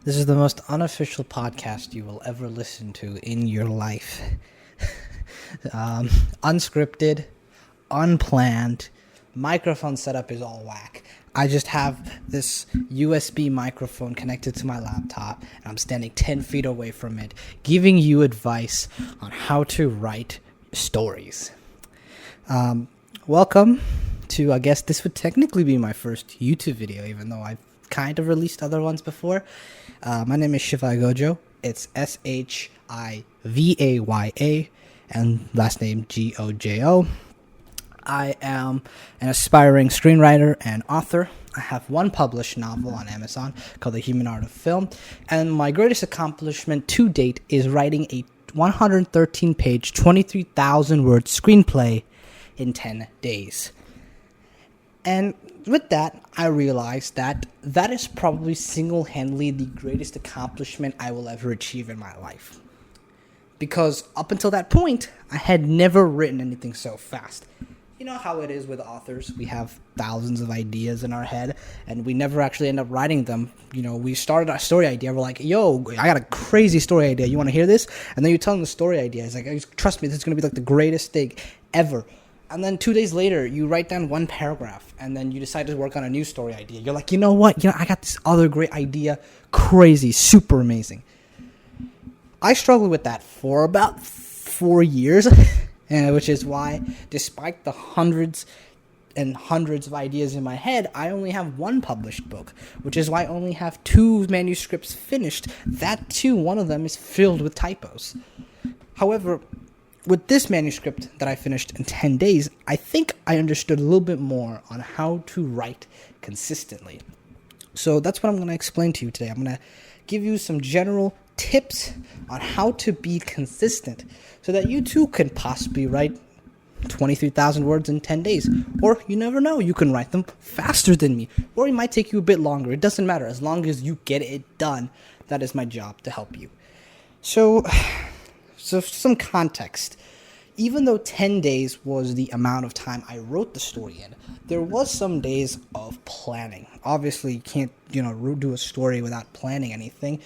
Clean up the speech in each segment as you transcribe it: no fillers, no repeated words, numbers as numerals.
This is the most unofficial podcast you will ever listen to in your life. Unscripted, unplanned, microphone setup is all whack. I just have this USB microphone connected to my laptop, and I'm standing 10 feet away from it, giving you advice on how to write stories. Welcome to, I guess this would technically be my first YouTube video, even though I've kind of released other ones before. My name is Shivaya. It's Shivaya, and last name Gojo. I am an aspiring screenwriter and author. I have one published novel on Amazon called The Human Art of Film, and my greatest accomplishment to date is writing a 113-page, 23,000-word screenplay in 10 days. And with that, I realized that is probably single-handedly the greatest accomplishment I will ever achieve in my life. Because up until that point, I had never written anything so fast. You know how it is with authors. We have thousands of ideas in our head, and we never actually end up writing them. You know, we started our story idea. We're like, yo, I got a crazy story idea. You want to hear this? And then you tell them the story idea. It's like, trust me, this is going to be like the greatest thing ever. And then 2 days later, you write down one paragraph, and then you decide to work on a new story idea. You're like, you know what? I got this other great idea. Crazy, super amazing. I struggled with that for about 4 years, which is why, despite the hundreds and hundreds of ideas in my head, I only have one published book, which is why I only have 2 manuscripts finished. That too, one of them is filled with typos. However, with this manuscript that I finished in 10 days, I think I understood a little bit more on how to write consistently. So that's what I'm going to explain to you today. I'm going to give you some general tips on how to be consistent so that you too can possibly write 23,000 words in 10 days. Or you never know, you can write them faster than me. Or it might take you a bit longer. It doesn't matter. As long as you get it done, that is my job to help you. So some context. Even though 10 days was the amount of time I wrote the story in, there was some days of planning. Obviously, you can't, do a story without planning anything.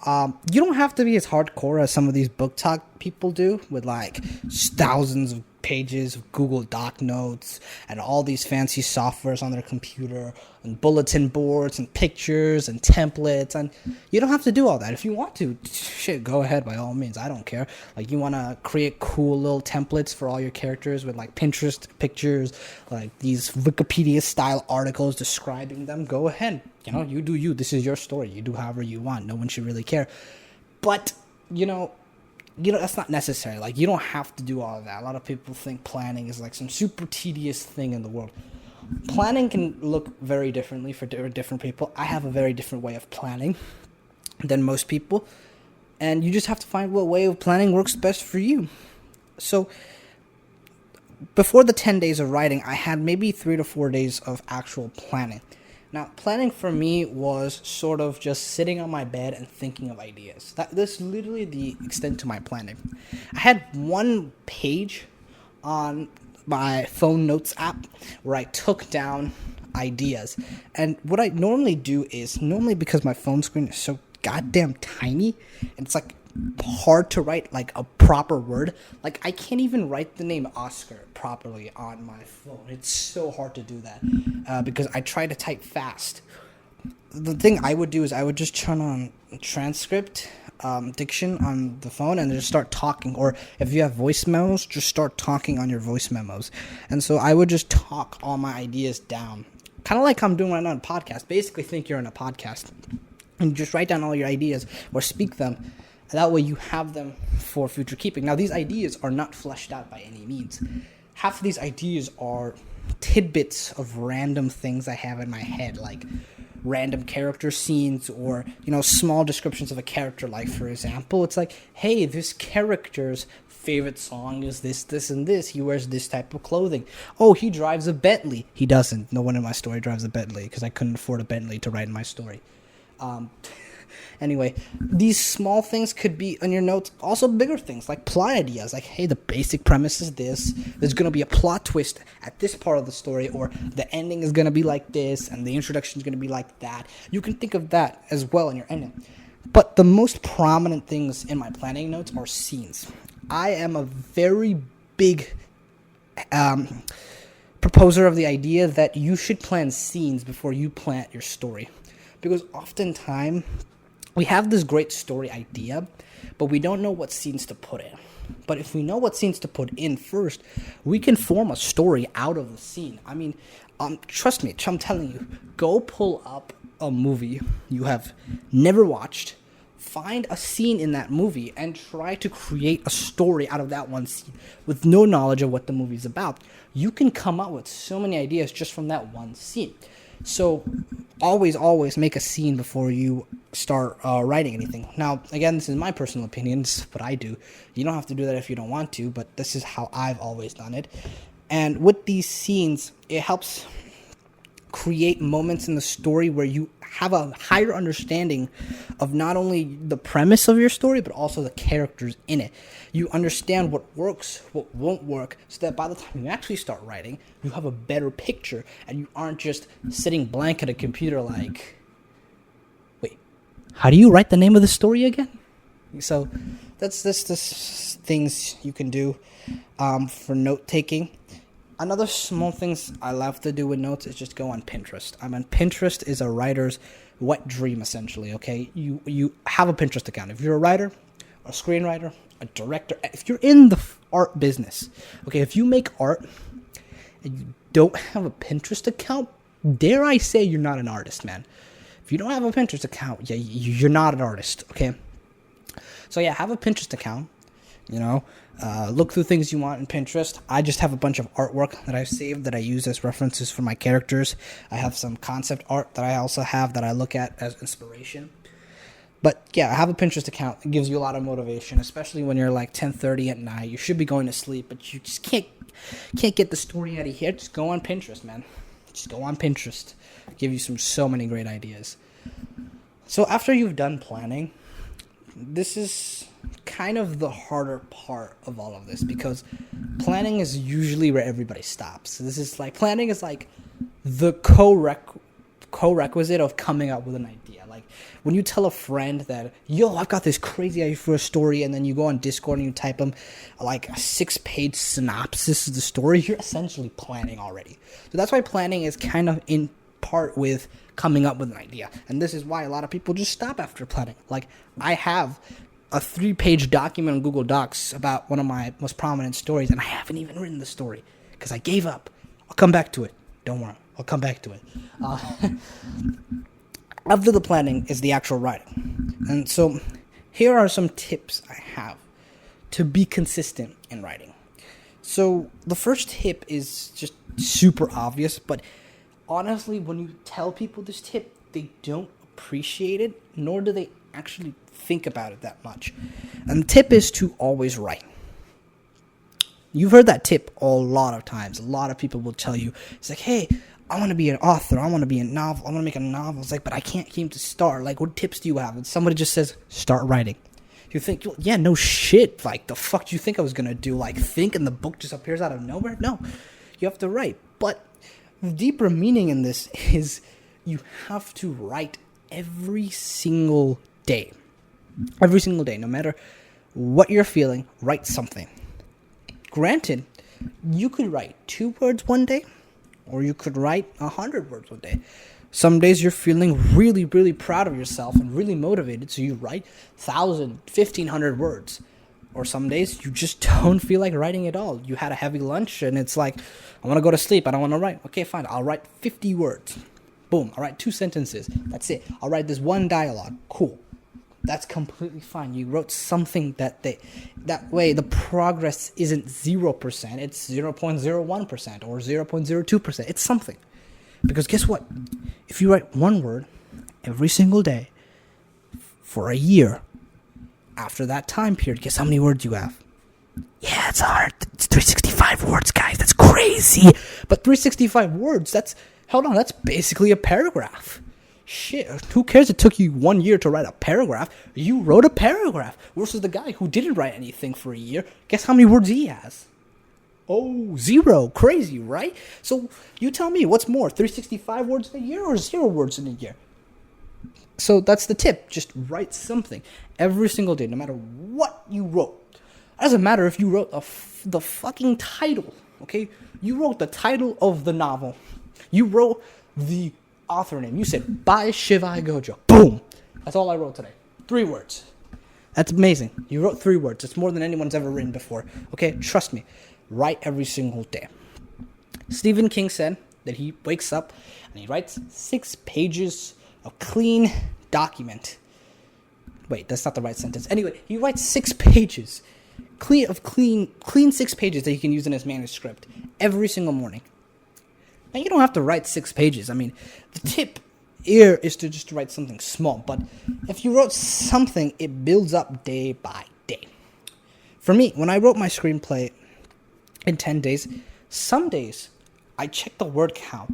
You don't have to be as hardcore as some of these book talk people do with like thousands of pages of Google Doc notes and all these fancy softwares on their computer and bulletin boards and pictures and templates. And you don't have to do all that. If you want to, shit, go ahead by all means. I don't care. Like, you want to create cool little templates for all your characters with like Pinterest pictures, like these Wikipedia style articles describing them, go ahead. You do you. This is your story. You do however you want. No one should really care. But, that's not necessary. Like, you don't have to do all of that. A lot of people think planning is like some super tedious thing in the world. Planning can look very differently for different people. I have a very different way of planning than most people. And you just have to find what way of planning works best for you. So, before the 10 days of writing, I had maybe 3 to 4 days of actual planning. Now, planning for me was sort of just sitting on my bed and thinking of ideas. That's literally the extent to my planning. I had one page on my phone notes app where I took down ideas. And what I normally do is, because my phone screen is so goddamn tiny, and it's like hard to write like a proper word. Like, I can't even write the name Oscar properly on my phone. It's so hard to do that because I try to type fast. The thing I would do is I would just turn on transcript diction on the phone and just start talking. Or if you have voice memos, just start talking on your voice memos. And so I would just talk all my ideas down, kind of like I'm doing right now on a podcast. Basically, think you're in a podcast and just write down all your ideas or speak them. That way you have them for future keeping. Now, these ideas are not fleshed out by any means. Half of these ideas are tidbits of random things I have in my head, like random character scenes or, small descriptions of a character. Like, for example, it's like, hey, this character's favorite song is this, this, and this. He wears this type of clothing. Oh, he drives a Bentley. He doesn't. No one in my story drives a Bentley because I couldn't afford a Bentley to write in my story. Anyway, these small things could be on your notes. Also bigger things like plot ideas. Like, hey, the basic premise is this. There's going to be a plot twist at this part of the story, or the ending is going to be like this, and the introduction is going to be like that. You can think of that as well in your ending. But the most prominent things in my planning notes are scenes. I am a very big proposer of the idea that you should plan scenes before you plan your story. Because oftentimes, we have this great story idea, but we don't know what scenes to put in. But if we know what scenes to put in first, we can form a story out of the scene. I mean, trust me, I'm telling you, go pull up a movie you have never watched, find a scene in that movie, and try to create a story out of that one scene with no knowledge of what the movie's about. You can come up with so many ideas just from that one scene. So always make a scene before you start writing anything. Now, again, this is my personal opinion. This is what I do. You don't have to do that if you don't want to, but this is how I've always done it. And with these scenes, it helps create moments in the story where you have a higher understanding of not only the premise of your story, but also the characters in it. You understand what works, what won't work, so that by the time you actually start writing, you have a better picture, and you aren't just sitting blank at a computer like, wait, how do you write the name of the story again? So that's things you can do for note-taking. Another small things I love to do with notes is just go on Pinterest. I mean, Pinterest is a writer's wet dream, essentially, okay? You have a Pinterest account. If you're a writer, a screenwriter, a director, if you're in the art business, okay, if you make art and you don't have a Pinterest account, dare I say you're not an artist, man. If you don't have a Pinterest account, yeah, you're not an artist, okay? So, yeah, have a Pinterest account. You know, look through things you want in Pinterest. I just have a bunch of artwork that I've saved that I use as references for my characters. I have some concept art that I also have that I look at as inspiration. But yeah, I have a Pinterest account. It gives you a lot of motivation, especially when you're like 10:30 at night. You should be going to sleep, but you just can't get the story out of here. Just go on Pinterest, man. Just go on Pinterest. I'll give you so many great ideas. So after you've done planning, this is kind of the harder part of all of this, because planning is usually where everybody stops. This is like, planning is like the co-requisite of coming up with an idea. Like when you tell a friend that, yo, I've got this crazy idea for a story, and then you go on Discord and you type them like a 6-page synopsis of the story, you're essentially planning already. So that's why planning is kind of in part with coming up with an idea. And this is why a lot of people just stop after planning. Like I have a 3-page document on Google Docs about one of my most prominent stories, and I haven't even written the story because I gave up. I'll come back to it. Don't worry. I'll come back to it. After the planning is the actual writing. And so here are some tips I have to be consistent in writing. So the first tip is just super obvious, but honestly, when you tell people this tip, they don't appreciate it, nor do they actually think about it that much. And the tip is to always write. You've heard that tip a lot of times. A lot of people will tell you, it's like, hey, I want to be an author. I want to be a novel. I want to make a novel. It's like, but I can't seem to start. Like, what tips do you have? And somebody just says, start writing. You think, yeah, no shit. Like, the fuck do you think I was going to do? Like, think and the book just appears out of nowhere? No, you have to write. But the deeper meaning in this is you have to write every single day. Every single day, no matter what you're feeling, write something. Granted, you could write 2 words one day, or you could write 100 words one day. Some days you're feeling really, really proud of yourself and really motivated, so you write 1,000, 1,500 words. Or some days you just don't feel like writing at all. You had a heavy lunch and it's like, I want to go to sleep, I don't want to write. Okay, fine, I'll write 50 words. Boom, I'll write 2 sentences. That's it. I'll write this one dialogue. Cool. That's completely fine. You wrote something that way the progress isn't 0%, it's 0.01% or 0.02%. It's something. Because guess what? If you write 1 word every single day for a year, after that time period, guess how many words you have? Yeah, it's hard. It's 365 words, guys. That's crazy. But 365 words, that's basically a paragraph. Shit, who cares it took you 1 year to write a paragraph? You wrote a paragraph versus the guy who didn't write anything for a year. Guess how many words he has? Oh, 0. Crazy, right? So you tell me, what's more, 365 words in a year or 0 words in a year? So that's the tip. Just write something every single day, no matter what you wrote. It doesn't matter if you wrote the fucking title, okay? You wrote the title of the novel. You wrote the author name. You said, by Shivaya Gojo. Boom. That's all I wrote today. 3 words. That's amazing. You wrote 3 words. It's more than anyone's ever written before. Okay? Trust me. Write every single day. Stephen King said that he wakes up and he writes 6 pages of clean document. Wait, that's not the right sentence. Anyway, he writes 6 pages. Clean 6 pages that he can use in his manuscript every single morning. Now, you don't have to write 6 pages. I mean, the tip here is to just write something small. But if you wrote something, it builds up day by day. For me, when I wrote my screenplay in 10 days, some days I check the word count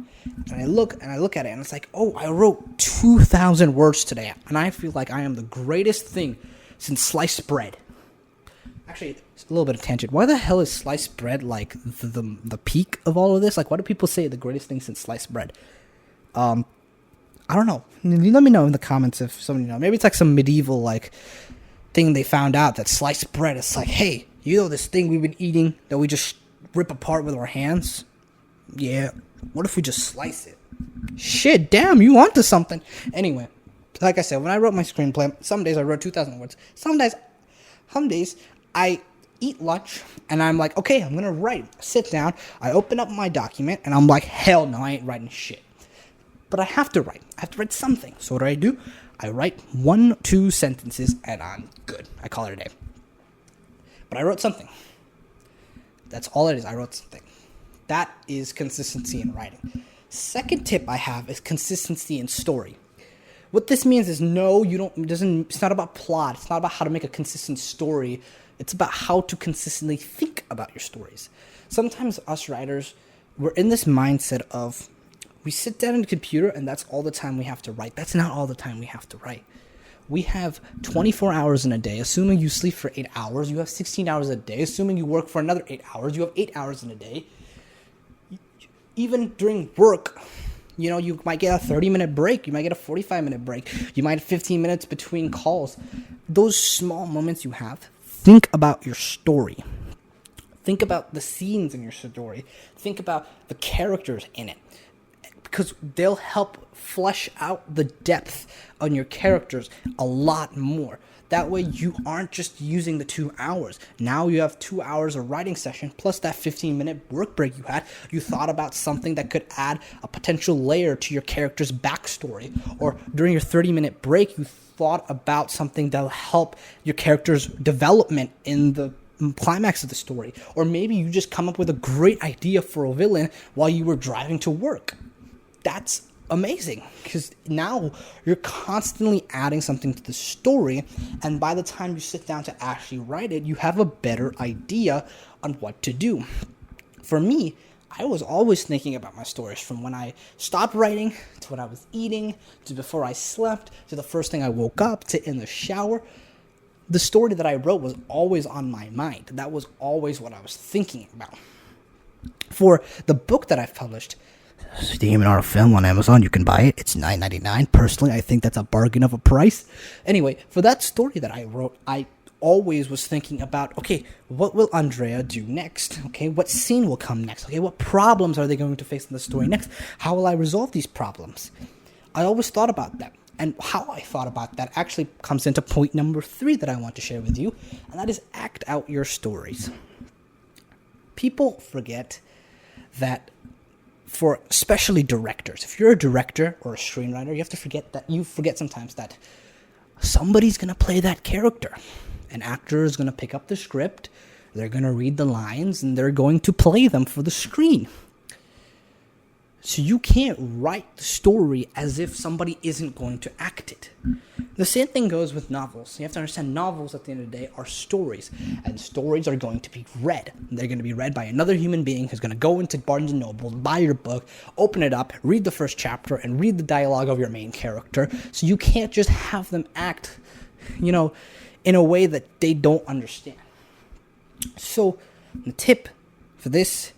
and I look at it and it's like, oh, I wrote 2,000 words today. And I feel like I am the greatest thing since sliced bread. Actually, it's a little bit of tangent. Why the hell is sliced bread like the peak of all of this? Like, why do people say the greatest thing since sliced bread? I don't know. Let me know in the comments if somebody knows. Maybe it's like some medieval like thing they found out that sliced bread is like, hey, you know this thing we've been eating that we just rip apart with our hands? Yeah. What if we just slice it? Shit, damn, you onto something. Anyway, like I said, when I wrote my screenplay, some days I wrote 2,000 words. Some days I eat lunch and I'm like, okay, I'm gonna write. Sit down, I open up my document and I'm like, hell no, I ain't writing shit. But I have to write. I have to write something. So what do? I write 1-2 sentences and I'm good. I call it a day. But I wrote something. That's all it is. I wrote something. That is consistency in writing. Second tip I have is consistency in story. What this means is it's not about plot. It's not about how to make a consistent story. It's about how to consistently think about your stories. Sometimes us writers, we're in this mindset of we sit down on the computer and that's all the time we have to write. That's not all the time we have to write. We have 24 hours in a day. Assuming you sleep for 8 hours, you have 16 hours a day. Assuming you work for another 8 hours, you have 8 hours in a day. Even during work, you might get a 30-minute break. You might get a 45-minute break. You might have 15 minutes between calls. Those small moments you have, think about your story. Think about the scenes in your story. Think about the characters in it. Because they'll help flesh out the depth on your characters a lot more. That way you aren't just using the 2 hours. Now you have 2 hours of writing session plus that 15-minute work break you had. You thought about something that could add a potential layer to your character's backstory. Or during your 30-minute break, you thought about something that'll help your character's development in the climax of the story. Or maybe you just come up with a great idea for a villain while you were driving to work. That's amazing because now you're constantly adding something to the story, and by the time you sit down to actually write it, you have a better idea on what to do. For me, I was always thinking about my stories from when I stopped writing to when I was eating to before I slept to the first thing I woke up to in the shower. The story that I wrote was always on my mind. That was always what I was thinking about. For the book that I've published, The Human Art of Film on Amazon, you can buy it. It's $9.99. Personally, I think that's a bargain of a price. Anyway, for that story that I wrote, I always was thinking about, okay, what will Andrea do next? Okay, what scene will come next? Okay, what problems are they going to face in the story next? How will I resolve these problems? I always thought about that. And how I thought about that actually comes into point number 3 that I want to share with you, and that is act out your stories. People forget that, for especially directors, if you're a director or a screenwriter, you forget sometimes that somebody's going to play that character. An actor is going to pick up the script, they're going to read the lines, and they're going to play them for the screen. So you can't write the story as if somebody isn't going to act it. The same thing goes with novels. You have to understand novels at the end of the day are stories. And stories are going to be read. They're going to be read by another human being who's going to go into Barnes & Noble, buy your book, open it up, read the first chapter, and read the dialogue of your main character. So you can't just have them act, in a way that they don't understand. So the tip for this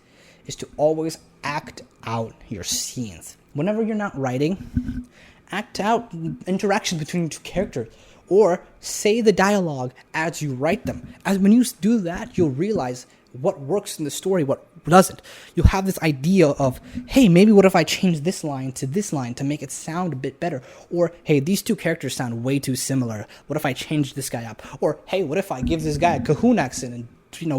is to always act out your scenes. Whenever you're not writing, act out interactions between two characters, or say the dialogue as you write them. As when you do that, you'll realize what works in the story, what doesn't. You'll have this idea of, hey, maybe what if I change this line to make it sound a bit better? Or, hey, these two characters sound way too similar. What if I change this guy up? Or, hey, what if I give this guy a Cahoon accent and,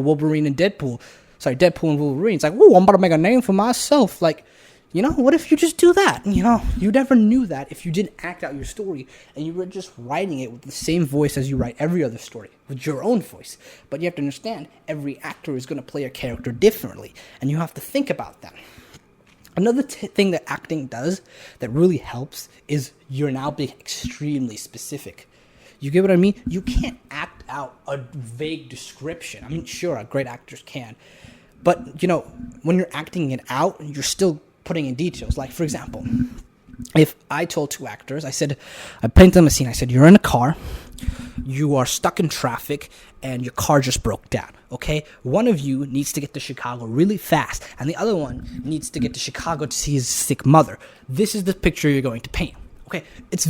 Wolverine and Deadpool and Wolverine. It's like, ooh, I'm about to make a name for myself. Like, what if you just do that? You never knew that if you didn't act out your story and you were just writing it with the same voice as you write every other story, with your own voice. But you have to understand, every actor is going to play a character differently, and you have to think about that. Another thing that acting does that really helps is you're now being extremely specific. You get what I mean? You can't act out a vague description. I mean, sure, great actors can. But, when you're acting it out, you're still putting in details. Like, for example, if I told two actors, I painted them a scene. I said, you're in a car, you are stuck in traffic, and your car just broke down, okay? One of you needs to get to Chicago really fast, and the other one needs to get to Chicago to see his sick mother. This is the picture you're going to paint, okay? It's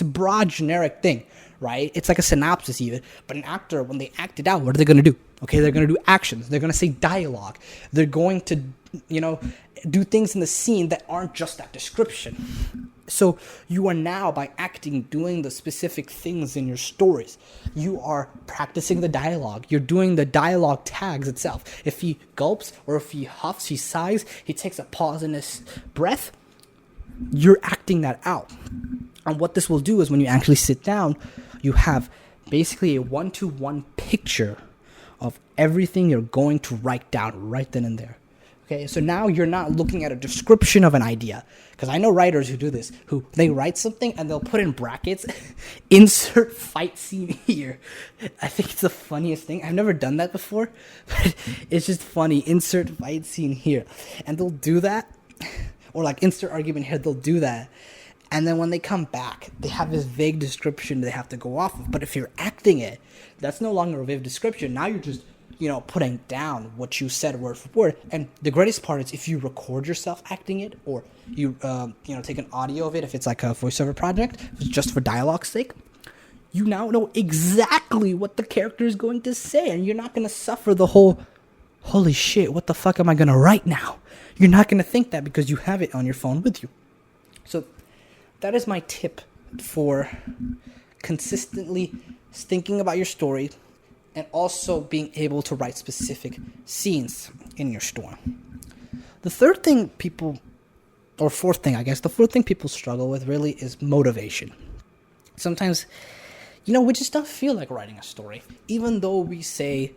a broad, generic thing, right? It's like a synopsis even. But an actor, when they act it out, what are they going to do? Okay, they're going to do actions. They're going to say dialogue. They're going to, do things in the scene that aren't just that description. So you are now, by acting, doing the specific things in your stories. You are practicing the dialogue. You're doing the dialogue tags itself. If he gulps, or if he huffs, he sighs, he takes a pause in his breath, you're acting that out. And what this will do is when you actually sit down, you have basically a 1-to-1 picture of everything you're going to write down right then and there. Okay, so now you're not looking at a description of an idea. Because I know writers who do this, who they write something and they'll put in brackets, insert fight scene here. I think it's the funniest thing. I've never done that before, but it's just funny. Insert fight scene here. And they'll do that. Or like insert argument here, they'll do that. And then when they come back, they have this vague description they have to go off of. But if you're acting it, that's no longer a vague description. Now you're just, putting down what you said word for word. And the greatest part is if you record yourself acting it, or you, take an audio of it, if it's like a voiceover project, if it's just for dialogue's sake, you now know exactly what the character is going to say. And you're not going to suffer the whole, holy shit, what the fuck am I going to write now? You're not going to think that because you have it on your phone with you. So that is my tip for consistently thinking about your story and also being able to write specific scenes in your story. The fourth thing people struggle with really is motivation. Sometimes, we just don't feel like writing a story. Even though we say,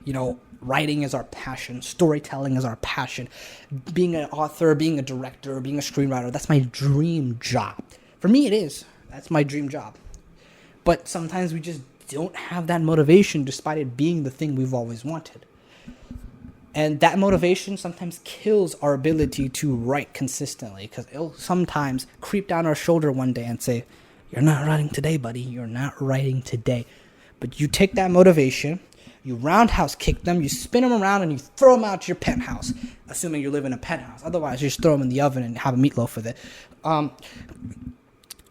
writing is our passion, storytelling is our passion, being an author, being a director, being a screenwriter, that's my dream job. For me, it is. That's my dream job. But sometimes we just don't have that motivation despite it being the thing we've always wanted. And that motivation sometimes kills our ability to write consistently, because it'll sometimes creep down our shoulder one day and say, you're not writing today, buddy. You're not writing today. But you take that motivation, you roundhouse kick them, you spin them around, and you throw them out your penthouse, assuming you live in a penthouse. Otherwise, you just throw them in the oven and have a meatloaf with it.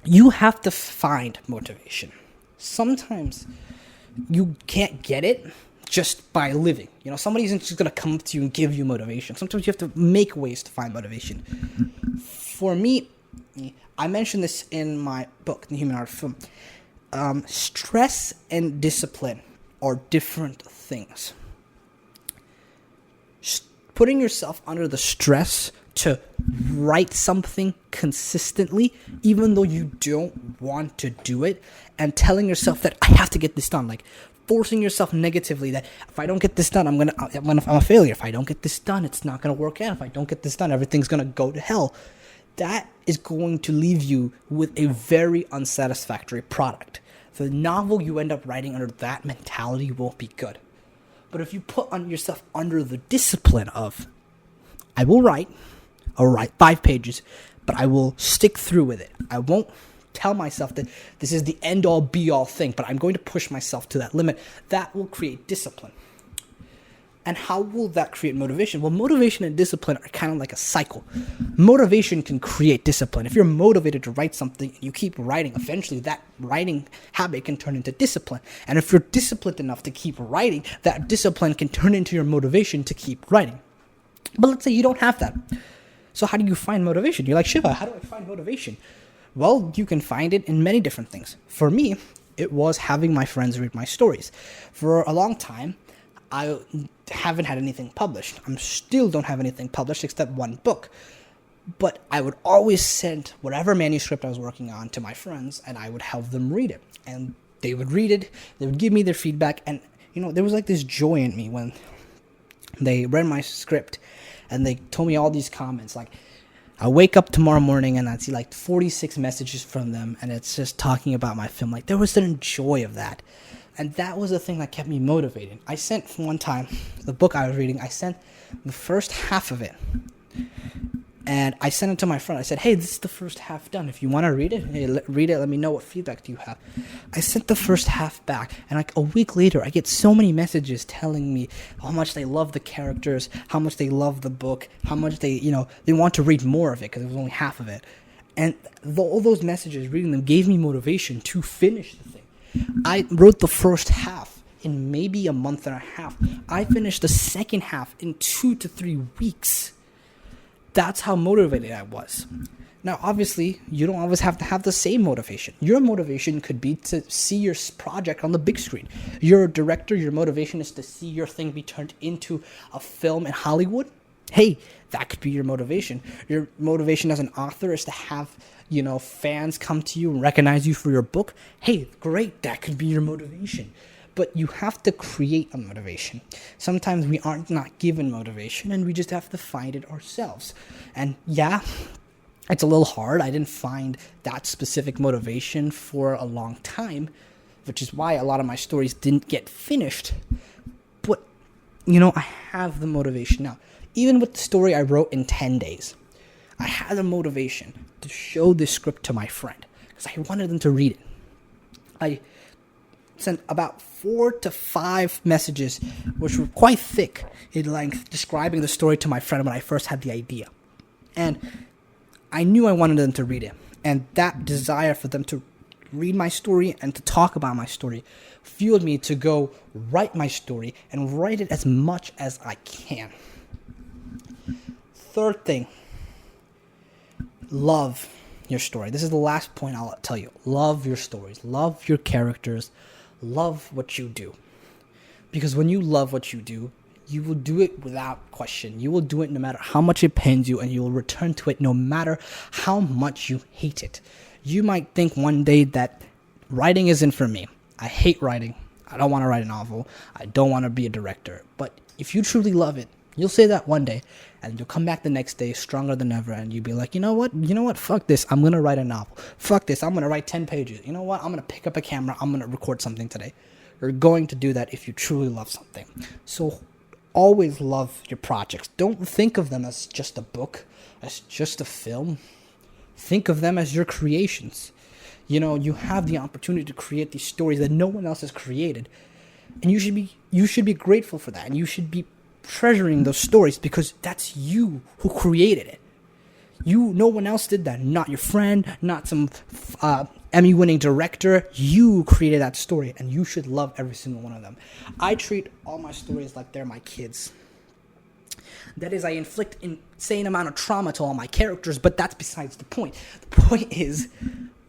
You have to find motivation. Sometimes you can't get it just by living. Somebody isn't just going to come up to you and give you motivation. Sometimes you have to make ways to find motivation. For me, I mentioned this in my book, The Human Art of Film. Stress and discipline are different things. Putting yourself under the stress to write something consistently, even though you don't want to do it, and telling yourself that I have to get this done, like forcing yourself negatively that if I don't get this done, I'm a failure. If I don't get this done, it's not gonna work out. If I don't get this done, everything's gonna go to hell. That is going to leave you with a very unsatisfactory product. The novel you end up writing under that mentality won't be good. But if you put on yourself under the discipline of, I'll write 5 pages, but I will stick through with it. I won't tell myself that this is the end-all, be-all thing, but I'm going to push myself to that limit. That will create discipline. And how will that create motivation? Well, motivation and discipline are kind of like a cycle. Motivation can create discipline. If you're motivated to write something and you keep writing, eventually that writing habit can turn into discipline. And if you're disciplined enough to keep writing, that discipline can turn into your motivation to keep writing. But let's say you don't have that. So how do you find motivation? You're like, Shiva, how do I find motivation? Well, you can find it in many different things. For me, it was having my friends read my stories. For a long time, I haven't had anything published. I still don't have anything published except one book. But I would always send whatever manuscript I was working on to my friends, and I would have them read it. And they would read it, they would give me their feedback, and there was like this joy in me when they read my script and they told me all these comments. Like, I wake up tomorrow morning and I'd see like 46 messages from them, and it's just talking about my film. Like, there was a joy of that. And that was the thing that kept me motivated. I sent one time, the book I was reading, I sent the first half of it. And I sent it to my friend. I said, hey, this is the first half done. If you want to read it, read it. Let me know what feedback do you have. I sent the first half back. And like a week later, I get so many messages telling me how much they love the characters, how much they love the book, how much they want to read more of it because it was only half of it. And all those messages, reading them, gave me motivation to finish the thing. I wrote the first half in maybe a month and a half. I finished the second half in 2 to 3 weeks. That's how motivated I was. Now, obviously, you don't always have to have the same motivation. Your motivation could be to see your project on the big screen. You're a director, your motivation is to see your thing be turned into a film in Hollywood. Hey, that could be your motivation. Your motivation as an author is to have fans come to you and recognize you for your book. Hey, great, that could be your motivation. But you have to create a motivation. Sometimes we aren't not given motivation, and we just have to find it ourselves. And yeah, it's a little hard. I didn't find that specific motivation for a long time, which is why a lot of my stories didn't get finished. But, I have the motivation now. Even with the story I wrote in 10 days, I had a motivation to show this script to my friend because I wanted them to read it. I sent about 4 to 5 messages, which were quite thick in length, describing the story to my friend when I first had the idea. And I knew I wanted them to read it. And that desire for them to read my story and to talk about my story fueled me to go write my story and write it as much as I can. Third thing, love your story. This is the last point I'll tell you. Love your stories. Love your characters. Love what you do. Because when you love what you do, you will do it without question. You will do it no matter how much it pains you, and you will return to it no matter how much you hate it. You might think one day that writing isn't for me. I hate writing. I don't want to write a novel. I don't want to be a director. But if you truly love it, you'll say that one day, and you'll come back the next day stronger than ever, and you'll be like, you know what, fuck this, I'm going to write a novel. Fuck this, I'm going to write 10 pages. You know what, I'm going to pick up a camera, I'm going to record something today. You're going to do that if you truly love something. So always love your projects. Don't think of them as just a book, as just a film. Think of them as your creations. You have the opportunity to create these stories that no one else has created, and you should be grateful for that, and you should be treasuring those stories because that's you who created it. No one else did that. Not your friend, not some Emmy-winning director. You created that story, and you should love every single one of them. I treat all my stories like they're my kids. That is, I inflict insane amount of trauma to all my characters, but that's besides the point. The point is,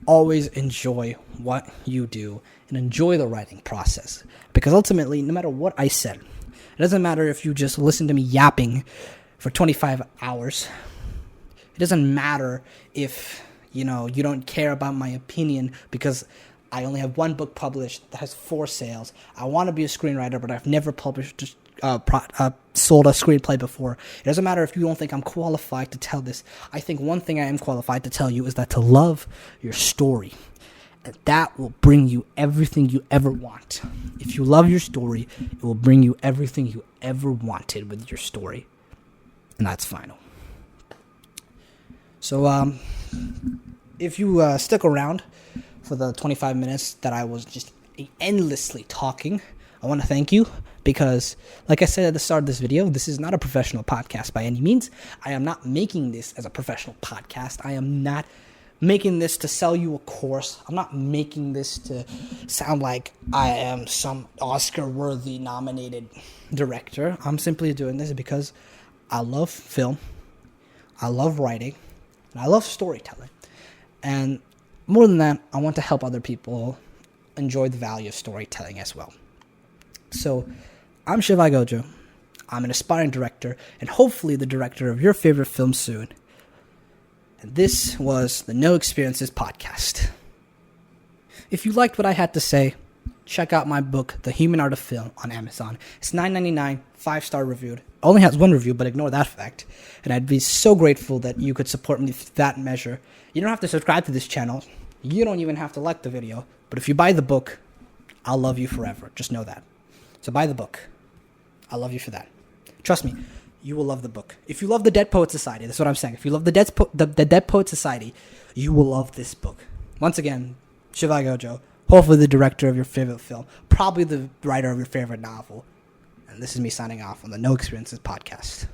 always enjoy what you do and enjoy the writing process. Because ultimately, no matter what I said, it doesn't matter if you just listen to me yapping for 25 hours. It doesn't matter if, you don't care about my opinion because I only have one book published that has 4 sales. I want to be a screenwriter, but I've never published, sold a screenplay before. It doesn't matter if you don't think I'm qualified to tell this. I think one thing I am qualified to tell you is that to love your story. And that will bring you everything you ever want. If you love your story, it will bring you everything you ever wanted with your story. And that's final. So, if you stick around for the 25 minutes that I was just endlessly talking, I want to thank you because, like I said at the start of this video, this is not a professional podcast by any means. I am not making this as a professional podcast. I am not making this to sell you a course. I'm not making this to sound like I am some Oscar-worthy nominated director. I'm simply doing this because I love film, I love writing, and I love storytelling. And more than that, I want to help other people enjoy the value of storytelling as well. So, I'm Shivaya. I'm an aspiring director, and hopefully the director of your favorite film soon. And this was the No Experiences Podcast. If you liked what I had to say, check out my book, The Human Art of Film, on Amazon. It's $9.99, 5-star reviewed. Only has 1 review, but ignore that fact. And I'd be so grateful that you could support me through that measure. You don't have to subscribe to this channel. You don't even have to like the video. But if you buy the book, I'll love you forever. Just know that. So buy the book. I'll love you for that. Trust me, you will love the book. If you love the Dead Poet Society, that's what I'm saying. If you love the Dead Poet Society, you will love this book. Once again, Shivaya, hopefully the director of your favorite film, probably the writer of your favorite novel. And this is me signing off on the No Experiences Podcast.